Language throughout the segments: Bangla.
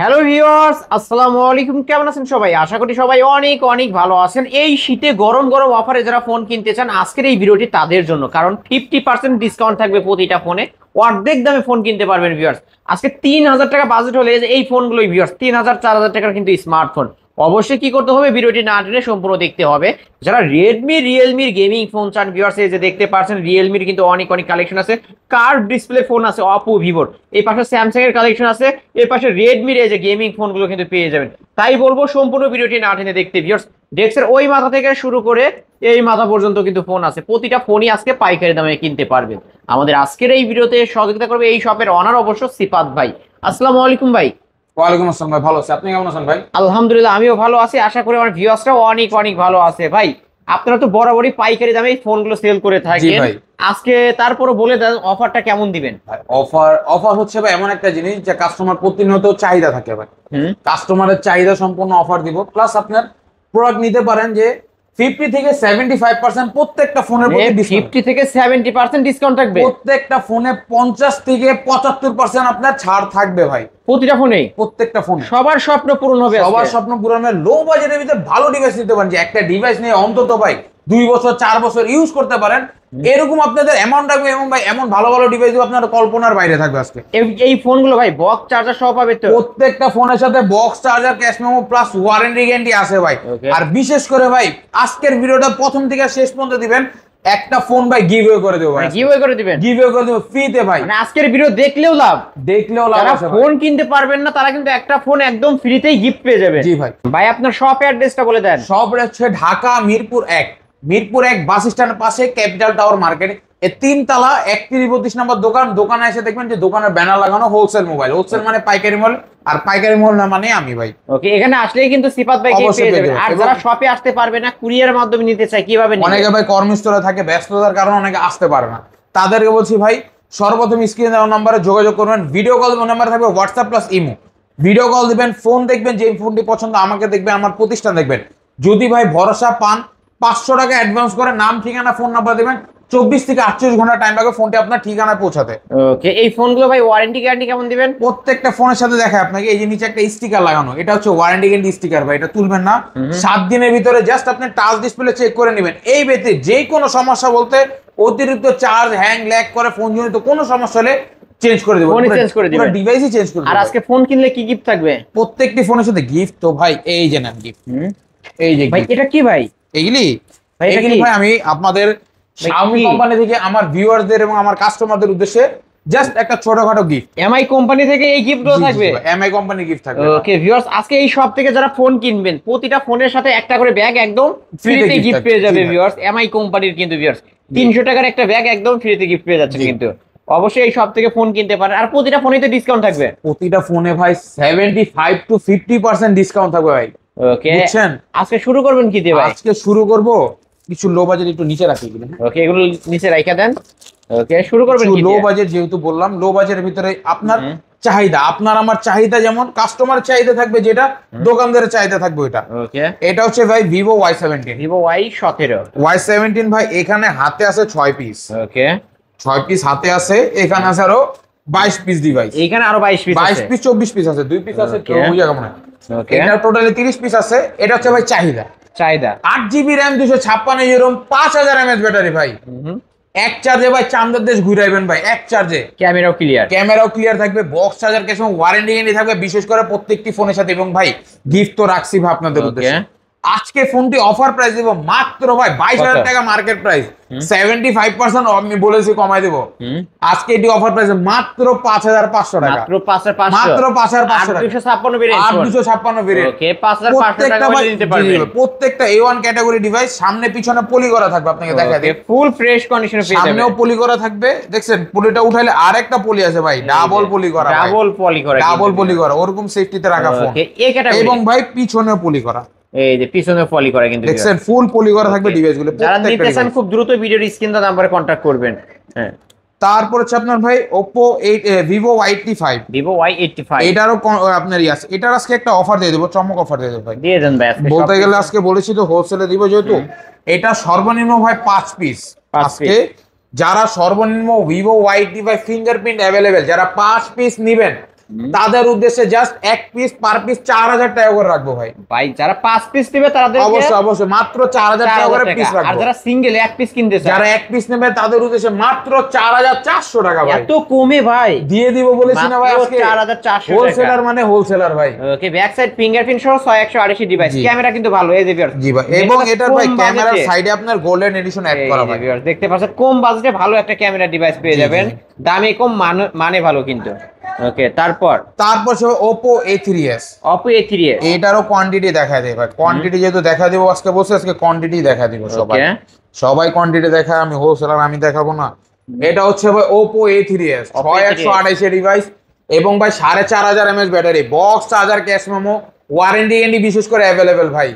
হ্যালো ভিউয়ার্স, আসসালামু আলাইকুম। কেমন আছেন সবাই? আশা করি সবাই অনেক অনেক ভালো আছেন। এই শীতে গরম গরম অফারে যারা ফোন কিনতে চান, আজকের এই ভিডিওটি তাদের জন্য, কারণ 50% ডিসকাউন্ট থাকবে প্রতিটা ফোনে। অর্ধেক দামে ফোন কিনতে পারবেন ভিউয়ার্স। আজকে 3000 টাকা বাজেট হলে এই ফোনগুলোই ভিউয়ার্স, 3000 4000 টাকার কিন্তু স্মার্টফোন। অবশ্যই কি করতে হবে, ভিডিওটি না টেনে সম্পূর্ণ দেখতে হবে। যারা রেডমি রিয়েলমির গেমিং ফোন চান ভিউয়ার্স, এই যে দেখতে পাচ্ছেন রিয়েলমির কিন্তু অনেক অনেক কালেকশন আছে। কার্ভ ডিসপ্লে ফোন আছে অপো ভিভোর, এই পাশে স্যামসাং এর কালেকশন আছে, এর পাশে রেডমির এই যে গেমিং ফোনগুলো কিন্তু পেয়ে যাবেন। তাই বলবো সম্পূর্ণ ভিডিওটি না টেনে দেখতে ভিউয়ার্স। ডেস্কের ওই মাথা থেকে শুরু করে এই মাথা পর্যন্ত কিন্তু ফোন আছে, প্রতিটা ফোনই আজকে পাইকারি দামে কিনতে পারবেন। আমাদের আজকের এই ভিডিওতে সহযোগিতা করবে এই শপের অনার অবশ্য সিফাত ভাই। আসসালামু আলাইকুম ভাই। ওয়ালাইকুম আসসালাম ভাই, ভালো আছি। আপনি কেমন আছেন ভাই? আলহামদুলিল্লাহ, আমিও ভালো আছি। আশা করি আমার ভিউয়ার্সরাও অনেক অনেক ভালো আছে। ভাই, আপনারা তো বরাবরই পাইকারি দামে এই ফোনগুলো সেল করে থাকেন, আজকে তারপরে বলে দেন অফারটা কেমন দিবেন? অফার অফার হচ্ছে ভাই এমন একটা জিনিস যে কাস্টমার প্রতিনিয়ত চাহিদা থাকে ভাই। কাস্টমারের চাহিদা সম্পূর্ণ অফার দিব, প্লাস আপনার প্রোডাক্ট নিতে পারেন যে 50 থেকে 75% প্রত্যেকটা ফোনের প্রতি 50 থেকে 70% ডিসকাউন্ট থাকবে। প্রত্যেকটা ফোনে 50 থেকে 75% আপনার ছাড় থাকবে ভাই, প্রতিটা ফোনে, প্রত্যেকটা ফোনে। সবার স্বপ্ন পূরণ হবে, সবার স্বপ্ন পূরণ হবে। লো বাজেটের ভিতরে ভালো ডিভাইস নিতে পারেন, যে একটা ডিভাইস নিয়ে অন্তত ভাই 2 বছর 4 বছর ইউজ করতে পারেন, এরকম আপনাদের অ্যামাউন্ট থাকবে। এবং ভাই এমন ভালো ভালো ডিভাইস আপনার কল্পনার বাইরে থাকবে আজকে। এই ফোনগুলো ভাই বক্স চার্জার সহ পাবে তো? প্রত্যেকটা ফোনের সাথে box charger, cash memo plus warranty guarantee আছে ভাই। আর বিশেষ করে ভাই আজকের ভিডিওটা প্রথম থেকে শেষ পর্যন্ত দিবেন, একটা ফোন ভাই গিভওয়ে করে দেব ভাই। গিভওয়ে করে দিবেন? গিভওয়ে করে দেব ফ্রিতে ভাই। মানে আজকের ভিডিও দেখলেও লাভ, দেখলেও লাভ। যারা ফোন কিনতে পারবেন না তারা কিন্তু একটা ফোন একদম ফ্রিতেই গিফট পেয়ে যাবে। জি ভাই। ভাই আপনার শপ অ্যাড্রেসটা বলে দেন। শপ হচ্ছে ঢাকা মিরপুর 1, মিরপুর 1 বাস স্ট্যান্ডের পাশে ক্যাপিটাল টাওয়ার মার্কেট, এই 3 তলা 31-32 নম্বর দোকান। দোকানে এসে দেখবেন যে দোকানের ব্যানার লাগানো হোলসেল মোবাইল। হোলসেল মানে পাইকারি মল, আর পাইকারি মল না মানে আমি ভাই। ওকে, এখানে আসলেই কিন্তু সিফাত ভাই পেয়ে যাবেন। আর যারা শপে আসতে পারবে না, কুরিয়ারের মাধ্যমে নিতে চায়, কিভাবে নেবে? অনেকে ভাই কর্মস্থলে থাকে, ব্যস্ততার কারণে অনেকে আসতে পারে না, তাদেরকে বলছি ভাই সর্বপ্রথম স্ক্রিনে দেওয়া নম্বরে যোগাযোগ করবেন। ভিডিও কল নাম্বার থাকবে, WhatsApp plus imo. Video call দিবেন, ফোন দেখবেন, যে ফোনটি পছন্দ আমাকে দেখবেন, আমার প্রতিষ্ঠান দেখবেন। যদি ভাই ভরসা পান, 500 টাকা অ্যাডভান্স করে নাম ঠিকানা ফোন নাম্বার দিবেন, 24 থেকে 48 ঘন্টা টাইম লাগবে ফোনটি আপনার ঠিকানায় পৌঁছাতে। ওকে, এই ফোনগুলো ভাই ওয়ারেন্টি গ্যারান্টি কেমন দিবেন? প্রত্যেকটা ফোনের সাথে দেখায় আপনাকে, এই যে নিচে একটা স্টিকার লাগানো, এটা হচ্ছে ওয়ারেন্টি গ্যারান্টি স্টিকার ভাই। এটা তুলবেন না, 7 দিনের ভিতরে জাস্ট আপনি টাচ ডিসপ্লে চেক করে নেবেন। এই ব্যতীত যে কোনো সমস্যা বলতে অতিরিক্ত চার্জ, হ্যাং, ল্যাগ করে ফোন জনিত কোনো সমস্যা হলে চেঞ্জ করে দেব, ফোন চেঞ্জ করে দিবেন, পুরো ডিভাইসই চেঞ্জ করে দেব। আর আজকে ফোন কিনলে কি গিফট থাকবে? প্রত্যেকটি ফোনের সাথে গিফট তো ভাই এই যে নেন গিফট। এই যে ভাই এটা কি ভাই? এইগুলি ভাই এটা কি ভাই আমি আপনাদের Xiaomi কোম্পানি থেকে আমার ভিউয়ারদের এবং আমার কাস্টমারদের উদ্দেশ্যে জাস্ট একটা ছোটখাটো গিফট। এমআই কোম্পানি থেকে এই গিফটগুলো থাকবে? এমআই কোম্পানি গিফট থাকবে। ওকে ভিউয়ার্স, আজকে এই শপ থেকে যারা ফোন কিনবেন, প্রতিটা ফোনের সাথে একটা করে ব্যাগ একদম ফ্রিতে গিফট পেয়ে যাবে ভিউয়ার্স। এমআই কোম্পানির কিন্তু ভিউয়ার্স 300 টাকার একটা ব্যাগ একদম ফ্রিতে গিফট পেয়ে যাচ্ছে কিন্তু। অবশ্যই এই শপ থেকে ফোন কিনতে পারেন, আর প্রতিটা ফোনেই তো ডিসকাউন্ট থাকবে। প্রতিটা ফোনে ভাই 75 to 50% ডিসকাউন্ট থাকবে ভাই। ওকে, বুঝছেন? আজকে শুরু করবেন কি দিয়ে ভাই? আজকে শুরু করব কিছু লো বাজেট, একটু নিচে রাখি এগুলো। ওকে, এগুলো নিচে রাখা দেন। ওকে, শুরু করবেন কি দিয়ে? লো বাজেট, যেহেতু বললাম লো বাজেটের ভিতরে আপনার চাহিদা, আপনার আমার চাহিদা যেমন কাস্টমারের চাহিদা থাকবে, যেটা দোকানদারের চাহিদা থাকবে ওইটা। ওকে, এটা হচ্ছে ভাই Vivo Y17। Vivo Y17। Y17 ভাই এখানে হাতে আছে 6 পিস। ওকে, 6 পিস হাতে আছে, এখানে আছে আরো 22 পিস ডিভাইস। এখানে আরো 22 পিস আছে, 22 পিস 24 পিস আছে, 2 পিস আছে তো ওই জায়গা মনে হয়। ওকে, এটা টোটালি 30 পিস আছে। এটা হচ্ছে ভাই চাহিদা। 8GB RAM 256GB, 5000 mAh battery ভাই। এক চার্জে ভাই চান্দের দেশ ঘুরাইবেন ভাই, এক চার্জে। ক্যামেরাও ক্লিয়ার থাকবে, box charger case warranty guarantee থাকবে, বিশেষ করে প্রত্যেকটি ফোনের সাথে। এবং ভাই গিফট তো রাখছি ভাই আপনাদের উদ্দেশ্যে। আজকে ফোনটি অফার প্রাইস দেব মাত্র ভাই 22000 টাকা মার্কেট প্রাইস, 75% আমি বলেছি কমাই দেব। আজকে এটি অফার প্রাইস মাত্র 5500 টাকা, মাত্র 5500, মাত্র 5500 টাকা। 256 ভেরিয়েন্ট, 256 ভেরিয়েন্ট। ওকে, 5500 টাকা করে নিতে পারবেন। প্রত্যেকটা A1 ক্যাটাগরি ডিভাইস, সামনে পিছনে পলি করা থাকবে, আপনাকে দেখাই দিই। ফুল ফ্রেশ কন্ডিশনে পেয়ে যাবেন। সামনেও পলি করা থাকবে, দেখছেন পলিটা উঠাইলে আরেকটা পলি আছে ভাই, ডাবল পলি করা, ডাবল পলি করা, ওরকম সেফটিতে রাখা ফোন। এবং ভাই পিছনেও পলি করা, এই যে পিছনে পলি করা কিন্তু দেখছেন ফুল পলি করা থাকবে ডিভাইসগুলো। যারা নিতে চান খুব দ্রুত ভিডিওর স্ক্রিন দা নাম্বারে কন্টাক্ট করবেন। হ্যাঁ, তারপর হচ্ছে আপনার ভাই Oppo Vivo Y85। এটারও আপনার আছে। এটার আজকে একটা অফার দিয়ে দেবো, চমক অফার দিয়ে দেবো ভাই। দিয়ে দেন ভাই, বলতে গেলে আজকে বলেছি তো হোলসেলে দিব, যেহেতু এটা সর্বনিম্ন ভাই 5 পিস। আজকে যারা সর্বনিম্ন Vivo Y85 ফিঙ্গারপ্রিন্ট অ্যাভেলেবেল, যারা 5 পিস নেবেন তাদের উদ্দেশ্যে জাস্ট এক পিস পার পিস 4000 টাকা করে রাখবো ভাই। ভাই যারা 5 পিস নেবে তাদের অবশ্যই অবশ্যই মাত্র 4000 টাকা করে পিস রাখবো। আর যারা সিঙ্গেল এক পিস কিনতে চায়, যারা এক পিস নেবে তাদের উদ্দেশ্যে মাত্র 4400 টাকা ভাই। এত কমে ভাই দিয়ে দিব বলেছি না ভাই আজকে 4400 টাকা। হোলসেলার মানে হোলসেলার ভাই। ওকে, ব্যাক সাইড ফিঙ্গারপ্রিন্ট সহ 6128 ডিভাইস, ক্যামেরা কিন্তু ভালো এই যে ভিউয়ার্স। জি ভাই, এবং এটার ভাই ক্যামেরার সাইডে আপনার গোল্ডেন এডিশন অ্যাড করা ভাই। ভিউয়ার্স দেখতে পাচ্ছেন কম বাজেটে ভালো একটা ক্যামেরা ডিভাইস পেয়ে যাবেন, দামে কম মানে ভালো কিন্তু। ওকে, তারপর সব Oppo A3s। Oppo A3s এটারও কোয়ান্টিটি দেখা দেয় ভাই। কোয়ান্টিটি যেহেতু দেখা দেব আজকে বসে, আজকে কোয়ান্টিটি দেখা দিব সবাই কোয়ান্টিটি দেখায়, আমি হোলসেলার আমি দেখাবো না। এটা হচ্ছে ভাই Oppo A3s 6128 এর ডিভাইস, এবং ভাই 4500 mAh battery, box charger, cash memo, warranty বিশেষ করে অ্যাভেলেবেল ভাই।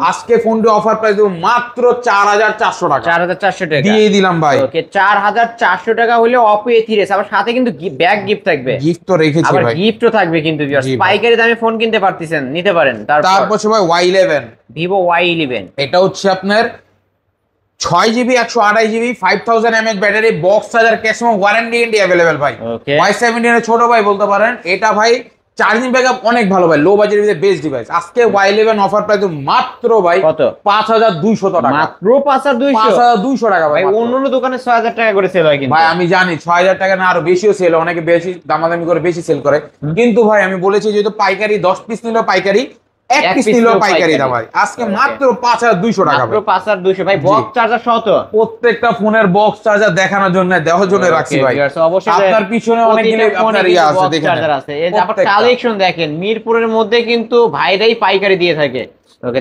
আজকে ফোনটি অফার প্রাইস দেব মাত্র 4400 টাকা। 4400 টাকা দিয়ে দিলাম ভাই। ওকে, 4400 টাকা হলে Oppo A3s, আবার সাথে কিন্তু ব্যাগ গিফট থাকবে। গিফট তো রেখেছি ভাই, আবার গিফটও থাকবে কিন্তু ভিউয়ার্স। পাইকারি দামে ফোন কিনতে পারতেছেন, নিতে পারেন। তারপর ভাই Y11, Vivo Y11, এটা হচ্ছে আপনার 6GB 128GB 5000 mAh battery, box charger, cash memo, warranty available ভাই। Y17 এর ছোট ভাই বলতে পারেন। এটা ভাই চার্জিং ব্যাকআপ অনেক ভালো ভাই, লো বাজেটের ভিতরে বেস্ট ডিভাইস। আজকে Y11 অফার প্রাইস মাত্র ভাই কত? 5200 টাকা। মাত্র 5200 টাকা ভাই। অন্যান্য দোকানে 6000 টাকা করে সেল হয় কিন্তু ভাই আমি জানি 6000 টাকা না, আরো বেশিও সেল, অনেকে বেশি দামাদামি করে বেশি সেল করে, কিন্তু ভাই আমি বলেছি যেহেতু পাইকারি 10 পিস নিলো পাইকারি, এক পিস নিলো পাইকারি দাম ভাই। আজকে মাত্র 5200 টাকা, মাত্র 5200 ভাই। বক্স চার্জার সহ তো প্রত্যেকটা ফোনের বক্স চার্জার দেখানোর জন্য দেওয়ার জন্য রাখছি ভাই। আপনার পিছনে অনেকগুলো আপনার ইয়া আছে, দেখেন চার্জার আছে। এই যে আপনার কালেকশন দেখেন, মিরপুরের মধ্যে কিন্তু ভাইরাই পাইকারি দিয়ে থাকে। ওকে,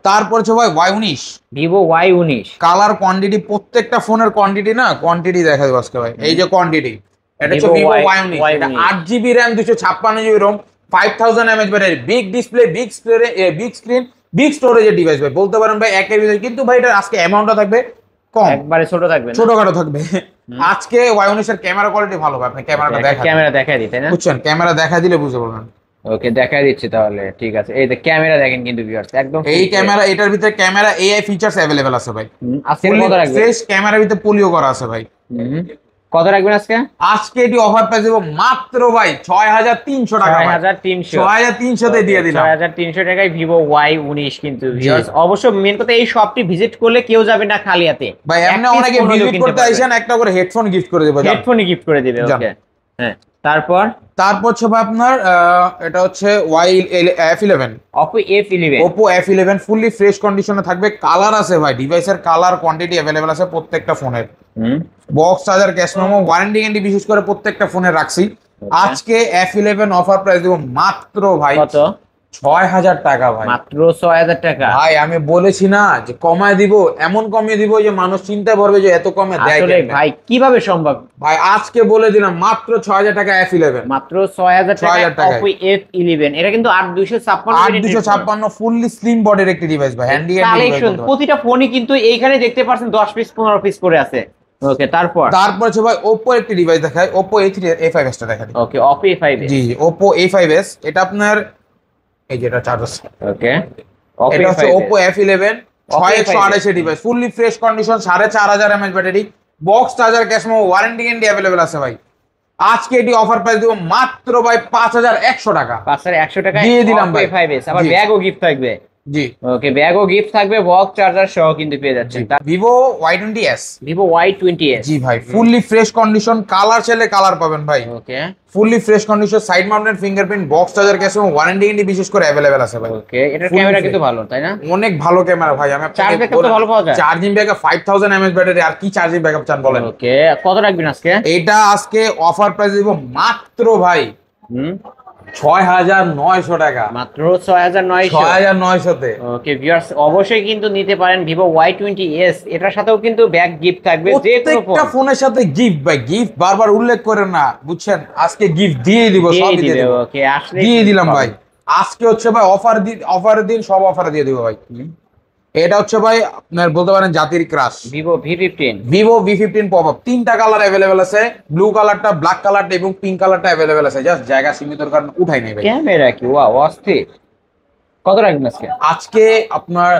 তারপর হচ্ছে ভাই Y19, Vivo Y19 colour quantity, প্রত্যেকটা ফোনের কোয়ান্টিটি না, কোয়ান্টিটি দেখা দেব আজকে ভাই। এই যে কোয়ান্টিটি, এটা হচ্ছে Vivo Y19, এটা 8GB RAM 256GB ROM 5000 mAh battery, big display, big screen, big স্টোরেজের ডিভাইস ভাই। বলতে পারেন ভাই একের ভিতরে, কিন্তু ভাই এটা আজকে অ্যামাউন্টটা থাকবে কম, একবারে ছোট থাকবে, ছোটখাটো থাকবে। আজকে Y19 এর ক্যামেরা কোয়ালিটি ভালো ভাই, আপনি ক্যামেরা দেখা দিতে না, বুঝছেন, ক্যামেরা দেখা দিলে বুঝতে পারবেন। ওকে, দেখাই দিচ্ছি তাহলে, ঠিক আছে। এই যে ক্যামেরা দেখেন কিন্তু ভিউয়ার্স, একদম এই ক্যামেরা, এটার ভিতরে ক্যামেরা AI ফিচারস अवेलेबल আছে ভাই। আজকে কত রাখবেন? ফ্রেশ ক্যামেরার ভিতরে পলিও করা আছে ভাই। কত রাখবেন আজকে? আজকে এটি অফার প্রাইস দেব মাত্র ভাই 6300 টাকা। 6300 তে দিয়ে দিলাম। 6300 টাকায় Vivo Y19 কিন্তু ভিউয়ার্স। অবশ্য মেন কথা, এই শপটি ভিজিট করলে কেউ যাবে না খালি হাতে ভাই। এমনি অনেকে ভিজিট করতে আইছেন, একটা করে হেডফোন গিফট করে দেব, হেডফোনই গিফট করে দিবে। ওকে, হ্যাঁ। তারপর হচ্ছে ভাই আপনার এটা হচ্ছে F11, Oppo F11 fully fresh কন্ডিশনে থাকবে। কালার আছে ভাই, ডিভাইসের কালার কোয়ান্টিটি अवेलेबल আছে প্রত্যেকটা ফোনের। Box charger, cash memo, warranty বিশেষ করে প্রত্যেকটা ফোনে রাখছি। আজকে F11 অফার প্রাইস দেব মাত্র ভাই কত? 6000 টাকা ভাই। মাত্র 6000 টাকা ভাই। আমি বলেছি না যে কমায় দিব, এমন কমিয়ে দিব যে মানুষ চিন্তা করবে যে এত কমে দেয় আসলে ভাই কিভাবে সম্ভব ভাই। আজকে বলে দিলাম মাত্র 6000 টাকা F11, মাত্র 6000 টাকা Oppo F11। এটা কিন্তু 8256 ফুললি স্লিম বডির একটি ডিভাইস ভাই। হ্যান্ডি কালেকশন প্রতিটা ফোনই কিন্তু এইখানে দেখতে পাচ্ছেন 10 পিস 15 পিস করে আছে। ওকে, তারপর হচ্ছে ভাই Oppo একটি ডিভাইস দেখায়, Oppo A5s টা দেখাই। ওকে, Oppo A5s, জি Oppo A5s, এটা আপনার এই যে এটা চার্জার। ওকে, এটা হচ্ছে Oppo F11 6128 এর device, fully fresh condition, 4500 mAh battery, box charger, cash memo, warranty available আছে ভাই। আজকে এটি অফার প্রাইস দেব মাত্র ভাই 5100 টাকা। 5100 টাকা দিয়ে দিলাম ভাই। A5s, আবার ব্যাগও গিফট থাকবে। জি ওকে, ব্যাগও গিফট থাকবে, বক্স চার্জার সহ কিন্তু পেয়ে যাচ্ছেন। Vivo Y20s, Vivo Y20s, জি ভাই ফুললি ফ্রেশ কন্ডিশন, কালার চাইলে কালার পাবেন ভাই। Okay, fully fresh condition, side mounted fingerprint, box charger, cash memo, warranty বিশেষ করে अवेलेबल আছে ভাই। ওকে, এটার ক্যামেরা কিন্তু ভালো, তাই না? অনেক ভালো ক্যামেরা ভাই। আমি চার্জ ব্যাকআপ তো ভালো পাওয়া যায়। চার্জিং ব্যাকআপ 5000 mAh ব্যাটারি, আর কি চার্জিং ব্যাকআপ চান বলেন? ওকে, কত রাখবেন আজকে? এটা আজকে অফার প্রাইস দিব মাত্র ভাই 6900 টাকা। মাত্র 6900 তে। ওকে ভিউয়ার্স, অবশ্যই কিন্তু নিতে পারেন Vivo Y20s। এটার সাথেও কিন্তু ব্যাগ গিফট থাকবে, যে কোনো প্রত্যেকটা ফোনের সাথে গিফট ভাই। গিফট বারবার উল্লেখ করেন না, বুঝছেন, আজকে গিফট দিয়ে দিব, সব দিয়ে দেব। ওকে, আসলে দিয়ে দিলাম ভাই। আজকে হচ্ছে ভাই অফারের দিন সব অফার দিয়ে দিব ভাই। এটা হচ্ছে ভাই আপনার বলতে পারেন জাতির crush, Vivo V15, Vivo V15 pop up. তিনটা কালার अवेलेबल আছে, ব্লু কালারটা, ব্ল্যাক কালারটা এবং পিঙ্ক কালারটা अवेलेबल আছে। জাস্ট জায়গা সীমিতর কারণে উঠাই নেই ভাই। ক্যামেরা কি ওয়াও, অস্থির। কত রাখবেন আজকে? আজকে আপনার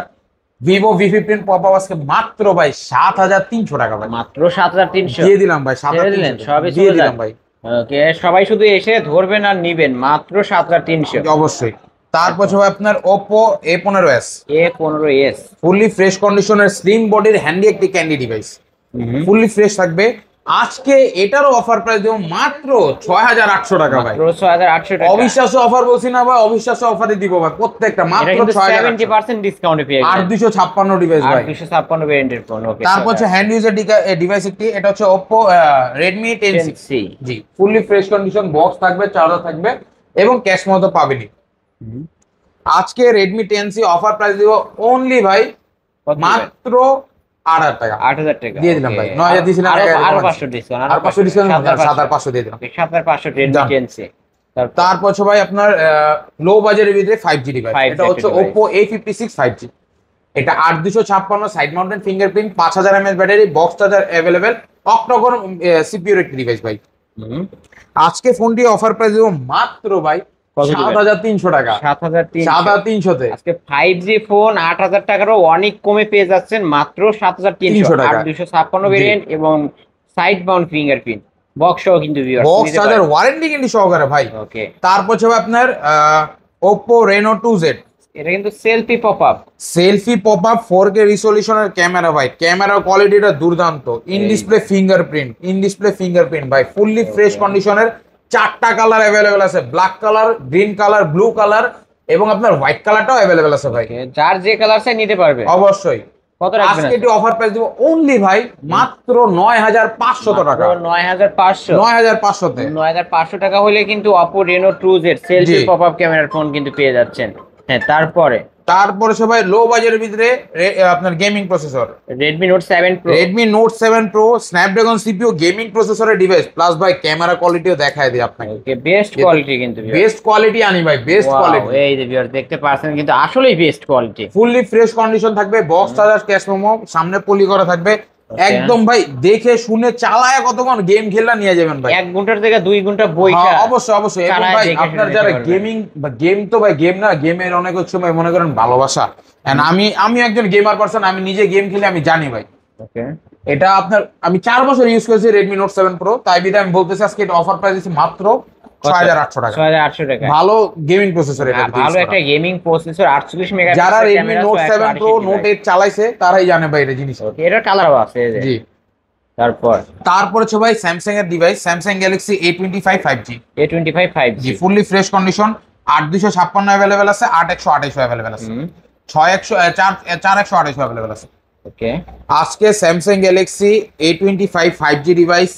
Vivo V15 পপআপ আজকে মাত্র ভাই 7300 টাকা ভাই। মাত্র 7300 দিয়ে দিলাম ভাই। 7300 সবই দিয়ে দিলাম ভাই। ওকে, সবাই শুধু এসে ধরবেন আর নিবেন মাত্র 7300। অবশ্যই। তারপর হবে আপনার Oppo A15s, A15s fully fresh কন্ডিশনের স্লিম বডির হ্যান্ডি একটি ক্যান্ডি ডিভাইস, ফুললি ফ্রেশ থাকবে। আজকে এটারও অফার প্রাইস দেবো মাত্র 6800 টাকা ভাই। মাত্র 6800 টাকা। অবিশ্বাস্য অফার বলছি না ভাই, অবিশ্বাস্য অফারে দিব ভাই প্রত্যেকটা মাত্র 70% ডিসকাউন্টে পেয়ে যাবেন। 8256 ডিভাইস ভাই, 8256 ভেরিয়েন্টের ফোন। ওকে, তারপর হচ্ছে হ্যান্ড ইউজার ডিভাইস একটি, এটা হচ্ছে Oppo Redmi 10C। জি, ফুললি ফ্রেশ কন্ডিশন, বক্স থাকবে, চার্জার থাকবে এবং ক্যাশ মতো পাবেনই। আজকে Redmi 10C অফার প্রাইস দিব অনলি ভাই মাত্র 8000 টাকা। 8000 টাকা দিয়ে দিলাম ভাই। 9000 দিছিলাম, আরো 500 ডিসকাউন্ট, আর 500 ডিসকাউন্ট, 7500 দিয়ে দিলাম। 7500 Redmi 10C। তারপর হচ্ছে ভাই আপনার লো বাজেটের ভিতরে 5G ডিভাইস, এটা হচ্ছে Oppo A56 5G। এটা 8256 side mounted fingerprint, 5000 mAh battery, box charger available, octa-core CPU একটি ডিভাইস ভাই। আজকে ফোনটি অফার প্রাইস দেব মাত্র ভাই 7300 টাকা। 7300 তে আজকে 5G ফোন 8000 টাকারও অনেক কমে পেয়ে যাচ্ছেন মাত্র 7300 টাকা। 8256 ভেরিয়েন্ট এবং সাইড মাউন্ট ফিঙ্গারপ্রিন্ট, বক্স সহ কিন্তু ভিউয়ার্স, বক্স চার্জার ওয়ারেন্টি কিন্তু সহকারে ভাই। ওকে, তারপর হবে আপনার Oppo Reno 2Z। এটা কিন্তু সেলফি পপআপ 4K রিজলিউশনের ক্যামেরা ভাই, ক্যামেরা কোয়ালিটিটা দুর্দান্ত। ইন ডিসপ্লে ফিঙ্গারপ্রিন্ট ভাই, ফুললি ফ্রেশ কন্ডিশনের। 4টা কালার अवेलेबल আছে, black colour, green colour, blue colour এবং আপনার হোয়াইট কালারটাও अवेलेबल আছে ভাই। যার যে কালার চাই নিতে পারবে অবশ্যই। কত রাখবেন আজকে এটি অফার প্রাইস দিব অনলি ভাই মাত্র 9500 টাকা। 9500 তে 9500 টাকা হলে কিন্তু Oppo Reno 2Z selfie pop up ক্যামেরার ফোন কিন্তু পেয়ে যাচ্ছেন। হ্যাঁ, তারপরে সবাই লো বাজেটের ভিতরে আপনার gaming processor Redmi Note 7 Pro Snapdragon CPU gaming প্রসেসরের ডিভাইস, প্লাস ভাই ক্যামেরা কোয়ালিটিও দেখায় দিই আপনাকে। ওকে, বেস্ট কোয়ালিটি কিন্তু বেস্ট কোয়ালিটি আনি ভাই, বেস্ট কোয়ালিটি। এই যে ভিউয়ার দেখতে পাচ্ছেন কিন্তু আসলেই best quality. Fully fresh condition থাকবে, বক্স চার্জার, ক্যাশ মেমো, সামনে পলি করা থাকবে। একদম ভাই দেখে শুনে চালায় কতক্ষণ গেম খেলা নিয়ে যাবেন ভাই, 1 ঘন্টার থেকে 2 ঘন্টা বইটা। অবশ্যই। এবং ভাই আপনার যারা গেমিং বা গেম, তো ভাই গেম না, গেমের অনেক সময় মনে করেন ভালোবাসা। আমি একজন গেমার পারসন, আমি নিজে গেম খেলে আমি জানি ভাই। ওকে, এটা আপনার আমি 4 বছর ইউজ করেছি Redmi Note 7 Pro, তাই বিধায় আমি বলতেছি আজকে এটা অফার প্রাইস দিচ্ছি মাত্র 6800 টাকা। 6800 টাকা। ভালো গেমিং প্রসেসর, এটা ভালো একটা গেমিং প্রসেসর, 48 মেগাপিক্সেল যারা Redmi Note 7 Pro Note 8 চালাইছে তারাই জানে ভাই এটা জিনিস। এটা কালারও আছে জি। তারপর হচ্ছে ভাই স্যামসাং এর device, Samsung Galaxy A25 5G, fully fresh condition, 8256 available আছে, 8128 अवेलेबल আছে, 4128 अवेलेबल আছে। ওকে, আজকে Samsung Galaxy A25 5G device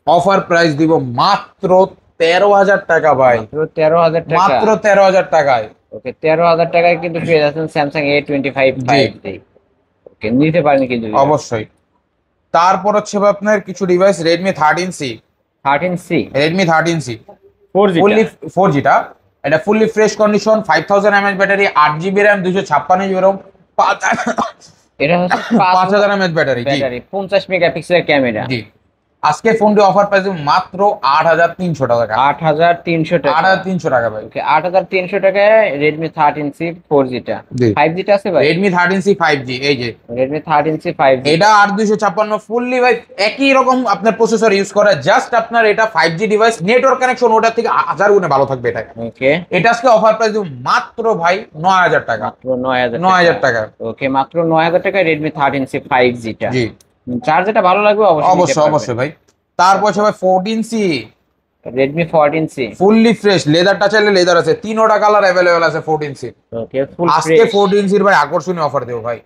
offer price দিব মাত্র 13000 টাকা ভাই। মাত্র 13000 টাকায়। ওকে, 13000 টাকায় কিন্তু পেয়ে যাচ্ছেন Samsung A25 5G। ওকে, নিতে পারেন কিন্তু অবশ্যই। তারপর হচ্ছে আপনার কিছু ডিভাইস Redmi 13C 4G টা, এটা fully fresh condition, 5000 mAh battery, 8GB RAM, 256GB ROM, এটা হচ্ছে 5000 mAh ব্যাটারি, 50 মেগাপিক্সেলের ক্যামেরা। জি, আজকে ফোনটি অফার প্রাইস মাত্র 8300 টাকা। 8300 টাকা। 8300 টাকা ভাই। ওকে, 8300 টাকায় Redmi 13C 4G টা। 5G টা আছে ভাই? Redmi 13C 5G, এই যে Redmi 13C 5G, এটা 8256 ফুললি ভাই একই রকম আপনার প্রসেসর ইউজ করে, জাস্ট আপনার এটা 5G ডিভাইস, নেটওয়ার্ক কানেকশন ওটার থেকে 1000 গুণে ভালো থাকবে এটা। ওকে, এটা আজকে অফার প্রাইস মাত্র ভাই 9000 টাকা। মাত্র 9000 টাকা। ওকে, মাত্র 9000 টাকায় Redmi 13C 5G টা। জি, চার্জারটা ভালো লাগবে অবশ্যই ভাই। তারপর ভাই 14C, Redmi 14C fully fresh, leather touch এর লেদার আছে, 3টা কালার अवेलेबल আছে 14C। ওকে, ফুল ফ্রেশ। আজকে 14C এর ভাই আকর্ষণীয় অফার দেব ভাই।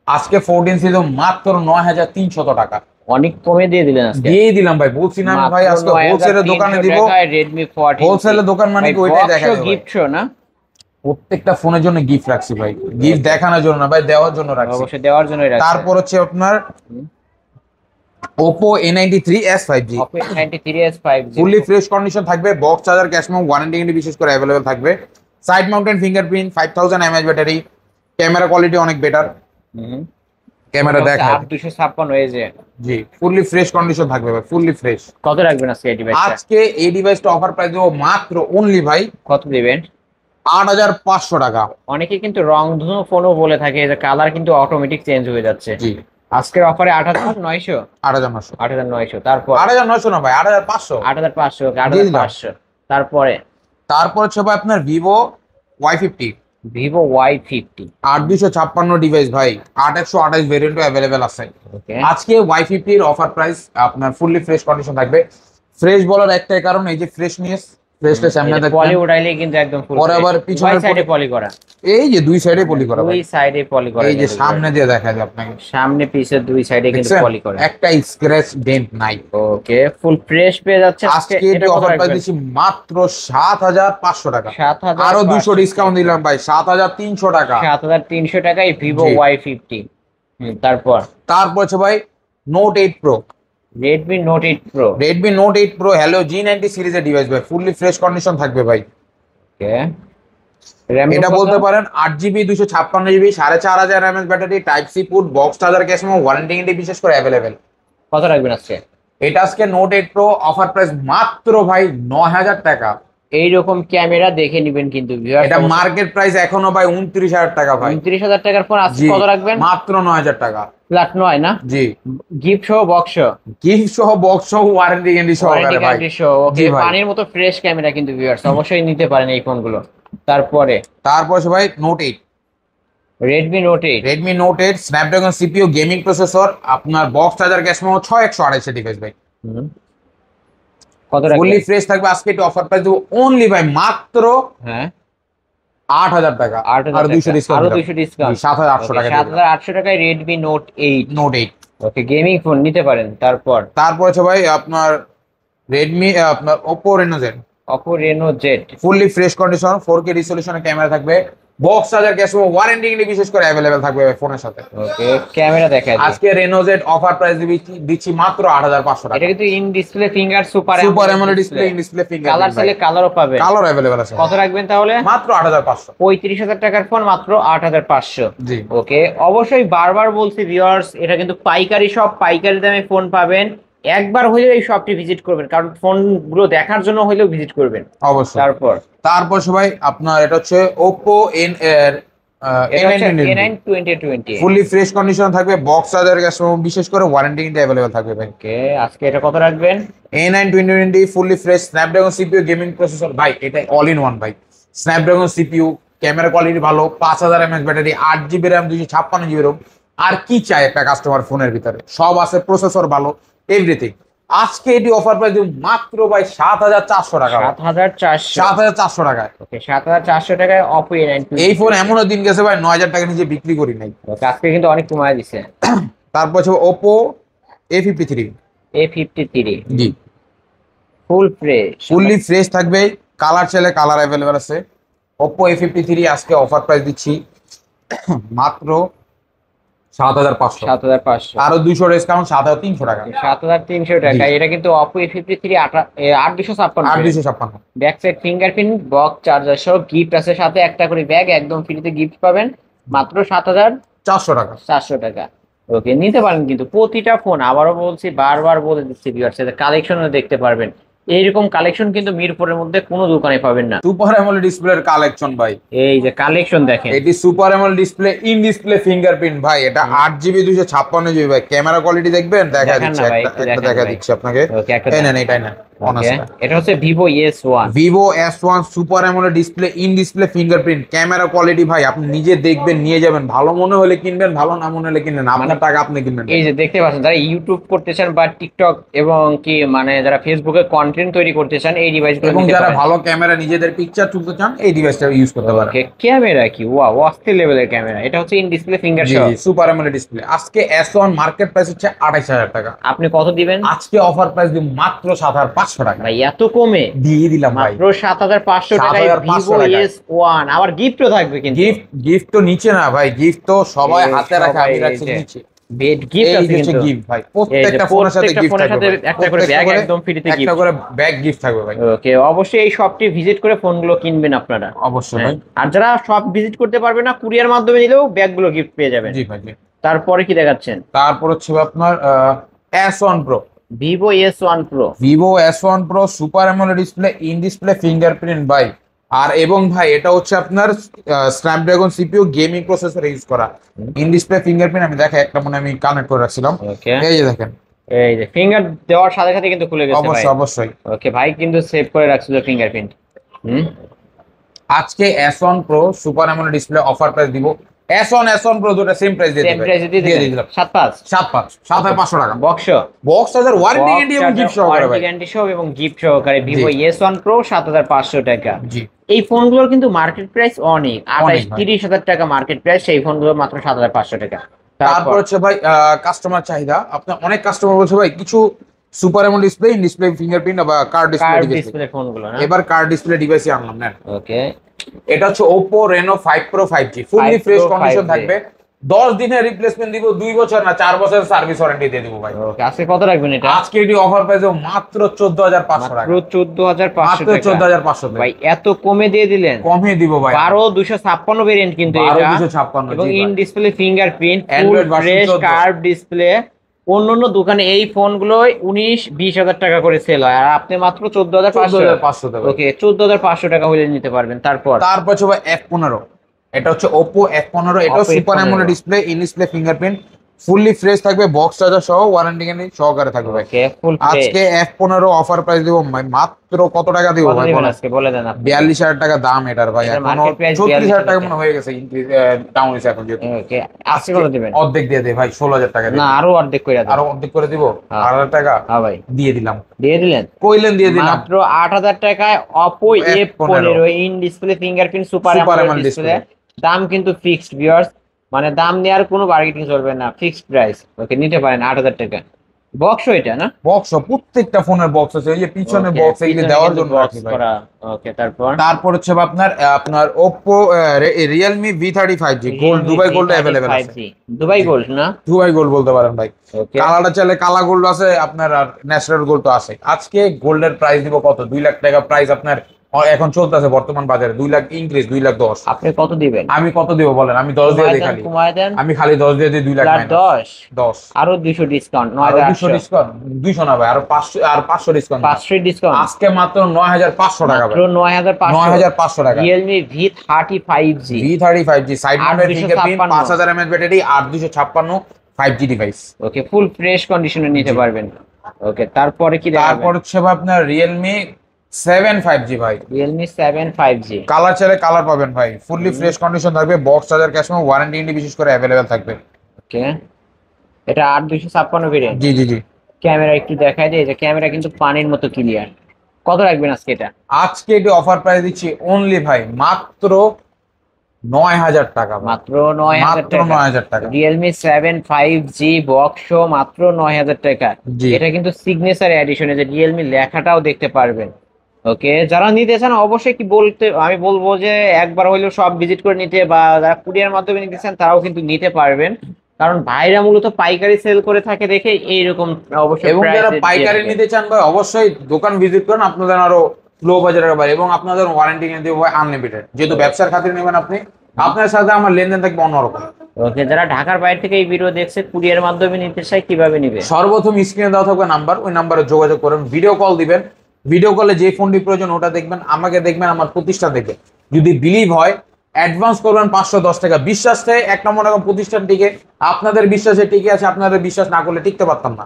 আজকে 14C দেব মাত্র 9300 টাকা। অনেক কমে দিয়ে দিলেন আজকে। দিয়ে দিলাম ভাই, বলছি না ভাই আজকে হোলসেলের দোকানে দিব। Redmi 14, হোলসেলের দোকান মানে কি ওইটাই দেখা যাবে। গিফট শো না, প্রত্যেকটা ফোনের জন্য গিফট রাখছি ভাই, গিফট দেখানোর জন্য না ভাই, দেওয়ার জন্য রাখছি। অবশ্যই দেওয়ার জন্যই রাখছি। তারপর হচ্ছে আপনার Oppo A93s 5G, Oppo A93s 5G, fully fresh condition থাকবে, box charger, cash memo, warranty কিন্তু বিশেষ করে अवेलेबल থাকবে, side mounted fingerprint, 5000 mAh battery, camera quality অনেক বেটার। ক্যামেরা দেখা 8256 এই যে, জি, ফুললি ফ্রেশ কন্ডিশন থাকবে ভাই, ফুললি ফ্রেশ। কত রাখবেন আজকে এই ডিভাইসটা? আজকে এই ডিভাইসটা অফার প্রাইস দেব মাত্র অনলি ভাই কত দিবেন? 8500 টাকা। অনেকে কিন্তু রং ধনু ফোনও বলে থাকে, যে কালার কিন্তু অটোমেটিক চেঞ্জ হয়ে যাচ্ছে। জি, আজকের অফারে 8,900 8,900 8,900 তারপর 8,900 না ভাই 8,500 8,500 8,500 তারপরে তারপর হচ্ছে ভাই আপনার Vivo Y50 Vivo Y50 8256 device ভাই 8128 ভেরিয়েন্টও অ্যাভেলেবেল আছে। ওকে আজকে Y50 এর অফার প্রাইস আপনার ফুললি ফ্রেশ কন্ডিশন থাকবে। ফ্রেশ বলার একটাই কারণ এই যে ফ্রেশনেস ফ্রেশটা সামনে দেখেন পলি উঠাইলে কিন্তু একদম ফুল পরে আবার পিছনের সাইডে পলি করা এই যে দুই সাইডে পলি করা ভাই দুই সাইডে পলি করা এই যে সামনে দিয়ে দেখা যায় আপনাকে সামনে পিছে দুই সাইডে কিন্তু দেখছেন? পলি করা একটা স্ক্র্যাচ ডেন্ট নাই। ওকে ফুল ফ্রেশ পেয়ে যাচ্ছে আজকে এটি অফার প্রাইস দিচ্ছি মাত্র 7,500 টাকা। 7,500 আরো 200 ডিসকাউন্ট দিলাম ভাই 7,300 টাকা। 7,300 টাকায় ভিভো জি। Y50 তারপর হচ্ছে ভাই note 8 pro Redmi note 8 pro Redmi note 8 pro hello G90 সিরিজের ডিভাইস ভাই ফুললি ফ্রেশ কন্ডিশন থাকবে ভাই। ওকে RAM এটা বলতে পারেন 8GB 256GB 4500 mAh battery type C port box charger case এবং ওয়ারেন্টি গ্যারান্টি বিশেষ করে অ্যাভেলেবেল। কত রাখবেন আজকে? এটা আজকে নোট 8 প্রো অফার প্রাইস মাত্র ভাই 9,000 টাকা। এইরকম ক্যামেরা দেখে নেবেন কিন্তু ভিউয়ার্স এটা মার্কেট প্রাইস এখনো ভাই 29,000 টাকা ভাই। 29,000 টাকার পর আজকে জি, কত রাখবেন? মাত্র 9,000 টাকা। ফ্ল্যাট 9 না? জি গিফট সহ বক্স সহ গিফট সহ বক্স সহ ওয়ারেন্টি গ্যারান্টি সহকারে ভাই। ওকে জি ভাই। পানির মতো ফ্রেশ ক্যামেরা কিন্তু ভিউয়ার্স অবশ্যই নিতে পারেন এই ফোনগুলো। তারপরে হচ্ছে ভাই note 8 Redmi note 8 Redmi note 8 Snapdragon CPU gaming processor আপনার box charger cash memo 6128 device ভাই। কত ফুললি রাখবেন? ফ্রেশ থাকবে আজকে এটা অফার প্রাইস দেবো অনলি ভাই মাত্র হ্যাঁ 8,000 টাকা। 8,000 আর 200 ডিসকাউন্ট আরো 200 ডিসকাউন্ট 7,800 টাকা 7,800 টাকায় রেডমি নোট 8 নোট 8। ওকে গেমিং ফোন নিতে পারেন। তারপর হচ্ছে ভাই আপনার রেডমি আপনার Oppo Reno Z Oppo Reno Z fully fresh condition 4K রিজলিউশনের ক্যামেরা থাকবে box charger cash memo warranty guarantee বিশেষ করে অ্যাভেলেবেল থাকবে ফোনের সাথে। ওকে ক্যামেরা দেখায় আজকে Reno Z অফার প্রাইস দিচ্ছি মাত্র 8,500 টাকা। এটা কিন্তু in display finger super super AMOLED display in display finger colour চাইলে কালারও পাবেন। কালার অ্যাভেলেবেল আছে। কত রাখবেন তাহলে? মাত্র 8,500। 35,000 টাকার ফোন মাত্র 8,500। জি ওকে অবশ্যই বারবার বলছি ভিউয়ার্স এটা কিন্তু পাইকারি শপ, পাইকারি দামে ফোন পাবেন। একবার হলেও এই শপটি ভিজিট করবেন কারণ ফোনগুলো দেখার জন্য হলেও ভিজিট করবেন অবশ্যই। তারপর সবাই আপনার এটা হচ্ছে Oppo A9 2020 fully fresh condition থাকবে বক্স চার্জার গ্যাস বিশেষ করে ওয়ারেন্টি গ্যারান্টি অ্যাভেলেবল থাকবে ভাই। ওকে আজকে এটা কত রাখবেন? A9 2020 fully fresh Snapdragon CPU gaming processor ভাই এটা অল ইন ওয়ান ভাই। স্ন্যাপড্রাগন সিপিইউ ক্যামেরা কোয়ালিটি ভালো 5000 mAh battery 8GB RAM 256GB ROM আর কি চাই একটা কাস্টমার ফোনের ভিতরে সব আছে প্রসেসর ভালো এভরিথিং। আজকে এটি অফার প্রাইস মাত্র ভাই 7,400 টাকা। 7,400 টাকায়। ওকে 7,400 টাকায় Oppo A9 এই ফোন এমনও দিন গেছে ভাই 9,000 টাকা নিচে বিক্রি করি নাই। ওকে আজকে কিন্তু অনেক কমায় দিছে। হচ্ছে Oppo A53 জি ফুললি ফ্রেশ থাকবে কালার চাইলে কালার অ্যাভেলেবেল আছে। Oppo A53 আজকে অফার প্রাইস দিচ্ছি মাত্র 7,500 আরো 200 ডিসকাউন্ট 7,300 টাকা। 7,300 টাকা। এটা কিন্তু Oppo A53 8,256 back side fingerprint box charger সহ গিফট আছে সাথে একটা করে ব্যাগ একদম ফ্রিতে গিফট পাবেন মাত্র 7,400 টাকা। ওকে নিতে পারেন কিন্তু প্রতিটা ফোন আবারও বলছি বারবার বলে দিচ্ছি ভিউয়ার্স কালেকশনও দেখতে পারবেন। এইরকম কালেকশন কিন্তু মিরপুরের মধ্যে কোনো দোকানে পাবেন না। সুপার অ্যামোলেড ডিসপ্লের কালেকশন ভাই এই যে কালেকশন দেখেন এটি super AMOLED display in display fingerprint ভাই এটা 8GB 256GB ভাই ক্যামেরা কোয়ালিটি দেখবেন দেখা দিচ্ছি একটা দেখা দিচ্ছি আপনাকে এই নেন এটাই নেন এটা হচ্ছে Vivo S1 super AMOLED display in display fingerprint camera quality ভাই আপনি নিজে দেখবেন নিয়ে যাবেন ভালো মনে হলে কিনবেন ভালো না মনে হলে কিনবেন আপনার টাকা আপনি কিনবেন। এই যে দেখতে পাচ্ছেন যারা ইউটিউব করতে চান বা টিকটক এবং কি মানে যারা ফেসবুকে কন্টেন্ট তৈরি করতে চান এই ডিভাইসগুলো এবং যারা ভালো ক্যামেরা নিজেদের পিকচার তুলতে চান এই ডিভাইসটা ইউজ করতে পারেন। ক্যামেরা কি ওয়াও অস্থির লেভেলের ক্যামেরা। এটা হচ্ছে ইন ডিসপ্লে ফিঙ্গার সহ সুপার অ্যামোলেড ডিসপ্লে। আজকে S1 মার্কেট প্রাইস হচ্ছে 28,000 টাকা। আপনি কত দিবেন? আজকে অফার প্রাইস দিব মাত্র 7,500 টাকা। ভাই এত কমে দিয়ে দিলাম ভাই মাত্র 7,500 টাকায় Vivo S1 আবার গিফটও থাকবে কিন্তু গিফট তো নিচে না ভাই গিফট তো সবাই হাতে রাখে আমি রাখছি নিচে বেড গিফট আছে কিন্তু গিফট ভাই প্রত্যেকটা ফোনের সাথে গিফট থাকবে একটা করে ব্যাগ একদম ফ্রিতে গিফট একটা করে ব্যাগ গিফট থাকবে ভাই। ওকে অবশ্যই এই শপটি ভিজিট করে ফোনগুলো কিনবেন আপনারা অবশ্যই ভাই। আর যারা শপ ভিজিট করতে পারবে না কুরিয়ার মাধ্যমে নিলেও ব্যাগগুলো গিফট পেয়ে যাবেন। জি ভাই। তারপরে কি দেখাচ্ছেন? তারপর হচ্ছে আপনার S1 Pro Vivo S1 Pro super AMOLED display in display fingerprint ভাই আর এবং ভাই এটা হচ্ছে আপনার Snapdragon CPU gaming processor use করা। ইন ডিসপ্লে ফিঙ্গারপ্রিন্ট আমি দেখে একটা মনে আমি কানেক্ট করে রাখছিলাম, এই যে দেখেন, এই যে ফিঙ্গার দেওয়ার সাথে সাথে কিন্তু খুলে গেছে ভাই। অবশ্যই অবশ্যই। ওকে ভাই কিন্তু সেভ করে রাখছিল ফিঙ্গারপ্রিন্ট। আজকে S1 Pro super AMOLED display offer price দিব। S1 Pro দুটো সেম প্রাইস দিয়ে দিলাম 7500 টাকা। বক্স চার্জার ওয়ারেন্টি গ্যারান্টি এবং গিফট সহকারে ভাই, গ্যারান্টি সহ এবং গিফট সহকারে Vivo S1 Pro 7500 টাকা। জি এই ফোনগুলোর কিন্তু মার্কেট প্রাইস অনেক 28-30 হাজার টাকা মার্কেট প্রাইস, সেই ফোনগুলো মাত্র 7500 টাকা। তারপর হচ্ছে ভাই কাস্টমার চাহিদা, আপনার অনেক কাস্টমার বলছে ভাই কিছু super AMOLED display, in display fingerprint বা কার্ড ডিসপ্লে ফোনগুলো না, এবার কার্ড ডিসপ্লে ডিভাইসই আনলাম না। ওকে, এটা হচ্ছে Oppo Reno 5 Pro 5G, fully fresh condition থাকবে, 10 দিনের রিপ্লেসমেন্ট দিব, 2 বছর না 4 বছরের সার্ভিস ওয়ারেন্টি দিয়ে দিব ভাই। ওকে, আজকে কত রাখবেন এটা? আজকে এটি অফার প্রাইসে মাত্র 14500 টাকা, মাত্র 14500 টাকা, 14500 টাকা ভাই এত কমে দিয়ে দিলেন। কমে দিব ভাই, 12256 ভেরিয়েন্ট কিন্তু এটা, 12256 এবং in display fingerprint, Android version fresh 14 curve display. অন্যান্য দোকানে এই ফোনগুলো 19-20 হাজার টাকা করে সেল হয়, আর আপনি মাত্র 14500 টাকা। ওকে, 14500 টাকা হলে নিতে পারবেন। তারপর হচ্ছে ভাই F15, এটা হচ্ছে Oppo F15, এটা super AMOLED display, in display fingerprint, fully fresh থাকবে, বক্স চার্জার সহ, ওয়ারেন্টি গ্যারান্টি সহকারে থাকবে ভাই। আজকে F15 অফার প্রাইস দিব মাত্র কত টাকা দিব ভাই আজকে বলে দেন আপনি? 42000 টাকা দাম এটার ভাই, এখনো 34000 টাকা মনে হয়ে গেছে, ডাউন হইছে এখন যেহেতু। ওকে, আজকে কত দিবেন? অর্ধেক দিয়ে দে ভাই, 16000 টাকা না আরো অর্ধেক করে দেন। আরো অর্ধেক করে দিব, 8000 টাকা। হ্যাঁ ভাই, দিয়ে দিলাম। দিয়ে দিলেন? কইলেন দিয়ে দিলাম মাত্র 8000 টাকায় Oppo F15 in display fingerprint super AMOLED display. দাম কিন্তু ফিক্সড ভিউয়ার্স, মানে দাম নেওয়ার কোনো বার্গেনিং চলবে না, ফিক্সড প্রাইস। ওকে, নিতে পারেন 8000 টাকা। বক্স এটা না? বক্স, প্রত্যেকটা ফোনের বক্স আছে, এই যে পিছনে বক্স এগুলো দেওয়ার জন্য রাখি ভাই। ওকে, তারপর হচ্ছে আপনার Oppo Realme V30 5G gold, Dubai gold available আছে। দুবাই গোল্ড না, দুবাই গোল্ড বলতে পারেন ভাই। কালারটা চাইলে কালা গোল্ড আছে আপনার, আর ন্যাচারাল গোল্ড তো আছে। আজকে গোল্ডের প্রাইস দিব কত? 2 লাখ টাকা প্রাইস আপনার এখন চলতেছে বর্তমান বাজারে, 2 লাখ ইনক্রিজ, 2,10,000। আপনি কত দিবেন? আমি কত দিব বলেন? আমি 10 দিয়ে দিই খালি, আমি খালি 10 দিয়ে দিই, 2 লাখ 10 আরো 200 ডিসকাউন্ট, 200 ডিসকাউন্ট, 200 না ভাই, আরো 500 ডিসকাউন্ট, 500 ডিসকাউন্ট। আজকে মাত্র 9500 টাকা ভাই, মাত্র 9500 টাকা। Realme V30 V30 side mounted fingerprint, 5000 mAh battery, 8256 5G device. Okay, full fresh কন্ডিশনে নিতে পারবেন। ওকে, তারপরে কি দেখাবেন? তারপর হচ্ছে আপনার Realme 7 5G ভাই, Realme 7 5G কালার চাইলে কালার পাবেন ভাই, ফুললি ফ্রেশ কন্ডিশন থাকবে, box charger cash memo, warranty ইন্ডি বিশেষ করে अवेलेबल থাকবে। ওকে, এটা 8256 ভেরিয়েন্ট। জি জি জি। ক্যামেরা একটু দেখাই দেই, যে ক্যামেরা কিন্তু পানির মতো ক্লিয়ার। কত রাখবেন আজকে এটা? আজকে এটি অফার প্রাইস দিচ্ছি অনলি ভাই মাত্র 9000 টাকা, মাত্র 9000 টাকা। Realme 7 5G বক্স মাত্র 9000 টাকা। এটা কিন্তু সিগনেচার এডিশনে, যে Realme লেখাটাও দেখতে পারবেন। ওকে, যারা নিতে চান অবশ্যই আমি বলবো যে একবার হইলেও সব ভিজিট করে নিতে, বা যারা কুরিয়ার মাধ্যমে নিতে চান তারাও কিন্তু নিতে পারবেন, কারণ ভাইরা মূলত পাইকারি সেল করে থাকে দেখে এইরকম অবশ্যই। এবং যারা পাইকারি নিতে চান ভাই অবশ্যই দোকান ভিজিট করেন, আপনাদের আরো লো বাজারের ভাই, এবং আপনাদের ওয়ারেন্টি নিতে হবে আনলিমিটেড, যেহেতু ব্যবসার খাতিরে নেবেন আপনি, আপনার সাথে আমার লেনদেন থাকবে অন্যরকম। ওকে, যারা ঢাকার বাইরে থেকে এই ভিডিও দেখছে, কুরিয়ার মাধ্যমে নিতে চাই, কিভাবে নিবে? সর্বপ্রথম স্ক্রিনে দেওয়া থাকবে নাম্বার, ওই নাম্বারে যোগাযোগ করুন, ভিডিও কল দিবেন, ভিডিও কলে যে ফোনটি প্রয়োজন ওটা দেখবেন, আমাকে দেখবেন, আমার প্রতিষ্ঠান দেখবেন। যদি বিলিভ হয় অ্যাডভান্স করবেন 510 টাকা। বিশ্বাস থেকে এক নম্বর এরকম প্রতিষ্ঠান টিকে, আপনাদের বিশ্বাসে টিকে আছে, আপনাদের বিশ্বাস না করলে টিকতে পারতাম না।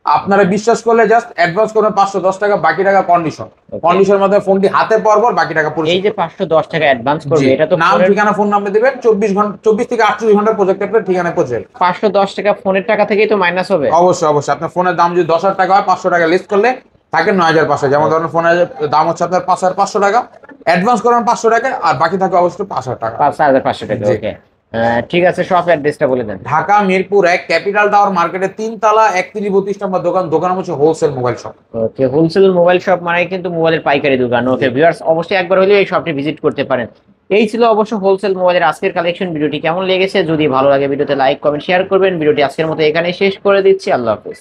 আপনারা বিশ্বাস করলে জাস্ট অ্যাডভান্স করবেন 510 টাকা, বাকি টাকা কন্ডিশনের মধ্যে ফোনটি হাতে পাওয়ার পর বাকি টাকা পরিশোধ। এই যে 510 টাকা অ্যাডভান্স করবে, এটা তো নাম ঠিকানা ফোন নাম্বার দিবেন, 24 থেকে 48 ঘন্টা প্রজেক্ট আপনার ঠিকানায় পৌঁছে যাবে। 510 টাকা ফোনের টাকা থেকেই তো মাইনাস হবে। অবশ্যই অবশ্যই, আপনার ফোনের দাম যদি 10,000 টাকা হয়, 500 টাকা লিস্ট করলে থাকে 9500। যেমন ধরুন ফোনের দাম হচ্ছে আপনার 5500 টাকা, অ্যাডভান্স করবেন 500 টাকা, আর বাকি থাকে অবশ্যই 5000 টাকা, 5500 টাকা। ওকে, ঠিক আছে, শপ অ্যাড্রেসটা বলে দেন। ঢাকা মিরপুর 1 ক্যাপিটাল টাওয়ার মার্কেটে 3 তলা 31-32 নম্বর দোকান। দোকান হচ্ছে হোলসেল মোবাইল শপ। ওকে, হোলসেল মোবাইল শপ মানে কিন্তু মোবাইলের পাইকারি দোকান। ওকে ভিউয়ার্স, অবশ্যই একবার হলেও এই শপটি ভিজিট করতে পারেন। এই ছিল অবশ্য হোলসেল মোবাইলের আজকের কালেকশন। ভিডিওটি কেমন লেগেছে? যদি ভালো লাগে ভিডিওতে লাইক কমেন্ট শেয়ার করবেন। ভিডিওটি আজকের মতো এখানেই শেষ করে দিচ্ছি। আল্লাহ হাফেজ।